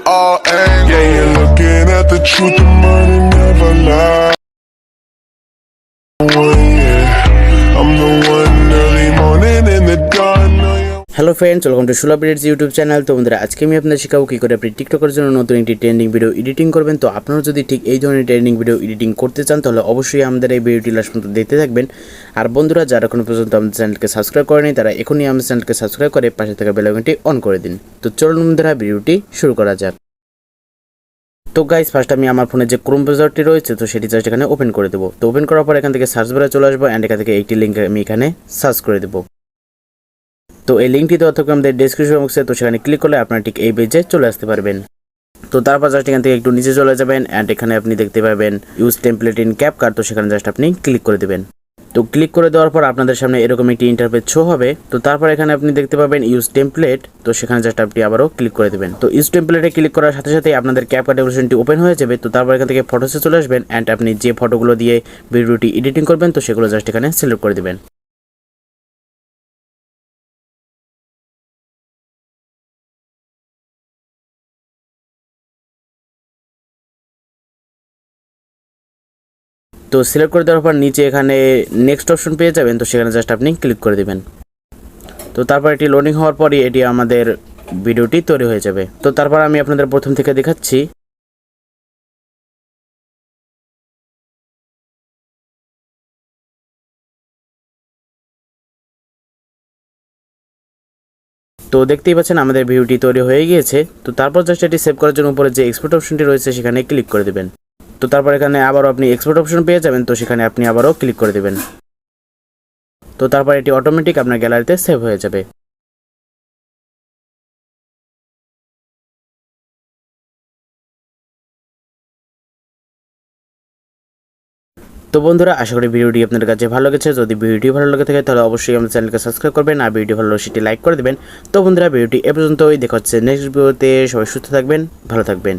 all angles. Yeah, you're looking at the truth, the money never lie. I'm the one early morning in the dawn. Hello friends, welcome to সুলভ edits YouTube channel. তো বন্ধুরা, আজকে আমি আপনাদের শেখাবো কী করে আপনি টিকটকের জন্য নতুন একটি ট্রেন্ডিং ভিডিও এডিটিং করবেন। তো আপনারা যদি ঠিক এই ধরনের ট্রেন্ডিং ভিডিও এডিটিং করতে চান তাহলে অবশ্যই আমাদের এই ভিডিওটি লাস্ট পর্যন্ত দেখতে থাকবেন। আর বন্ধুরা, যারা এখনো পর্যন্ত আমাদের চ্যানেলকে সাবস্ক্রাইব করেনি তারা এখনই আমাদের চ্যানেলকে সাবস্ক্রাইব করে পাশে থাকা বেল আইকনটি অন করে দিন। তো চলুন বন্ধুরা, ভিডিওটি শুরু করা যাক। তো গাইস, ফার্স্ট আমি আমার ফোনে যে ক্রোম ব্রাউজারটি রয়েছে তো সেটি জাস্ট এখানে ওপেন করে দেবো। তো ওপেন করার পর এখান থেকে সার্চ বারে চলে আসবো অ্যান্ড এখান থেকে একটি লিঙ্ক আমি এখানে সার্চ করে দেবো। তো এই লিঙ্কটি দেওয়া থাকবে আমাদের ডেসক্রিপশন বক্সে। তো সেখানে ক্লিক করলে আপনারা ঠিক এই পেজে চলে আসতে পারবেন। তো তারপর জাস্ট এখান থেকে একটু নিচে চলে যাবেন অ্যান্ড এখানে আপনি দেখতে পাবেন ইউজ টেমপ্লেট ইন ক্যাপকাট। তো সেখানে জাস্ট আপনি ক্লিক করে দেবেন। তো ক্লিক করে দেওয়ার পর আপনাদের সামনে এরকম একটি ইন্টারফেস শো হবে। তো তারপর এখানে আপনি দেখতে পাবেন ইউজ টেমপ্লেট। তো সেখানে জাস্ট আপনি আবারও ক্লিক করে দেবেন। তো ইউজ টেমপ্লেটে ক্লিক করার সাথে সাথে আপনাদের ক্যাপকাট অ্যাপ্লিকেশনটি ওপেন হয়ে যাবে। তো তারপর এখান থেকে ফটোসে চলে আসবেন অ্যান্ড আপনি যে ফটোগুলো দিয়ে ভিডিওটি এডিটিং করবেন তো সেগুলো জাস্ট এখানে সিলেক্ট করে দেবেন। তো সিলেক্ট করে দেওয়ার পর নিচে এখানে নেক্সট অপশন পেয়ে যাবেন। তো সেখানে জাস্ট আপনি ক্লিক করে দেবেন। তো তারপর এটি লোডিং হওয়ার পরই এটি আমাদের ভিডিওটি তৈরি হয়ে যাবে। তো তারপর আমি আপনাদের প্রথম থেকে দেখাচ্ছি। তো দেখতেই পাচ্ছেন আমাদের ভিডিওটি তৈরি হয়ে গিয়েছে। তো তারপর জাস্ট এটি সেভ করার জন্য উপরে যে এক্সপোর্ট অপশনটি রয়েছে সেখানে ক্লিক করে দেবেন। তো তারপর এখানে আবারও আপনি এক্সপোর্ট অপশন পেয়ে যাবেন। তো সেখানে আপনি আবারও ক্লিক করে দেবেন। তো তারপর এটি অটোমেটিক আপনার গ্যালারিতে সেভ হয়ে যাবে। তো বন্ধুরা, আশা করি ভিডিওটি আপনাদের কাছে ভালো লেগেছে। যদি ভিডিওটি ভালো লেগে থাকে তাহলে অবশ্যই আমাদের চ্যানেলকে সাবস্ক্রাইব করবেন আর ভিডিও ভালো লাগলে সেটি লাইক করে দেবেন। তো বন্ধুরা, ভিডিওটি এ পর্যন্তই। দেখা হচ্ছে নেক্সট ভিডিওতে। সবাই সুস্থ থাকবেন, ভালো থাকবেন।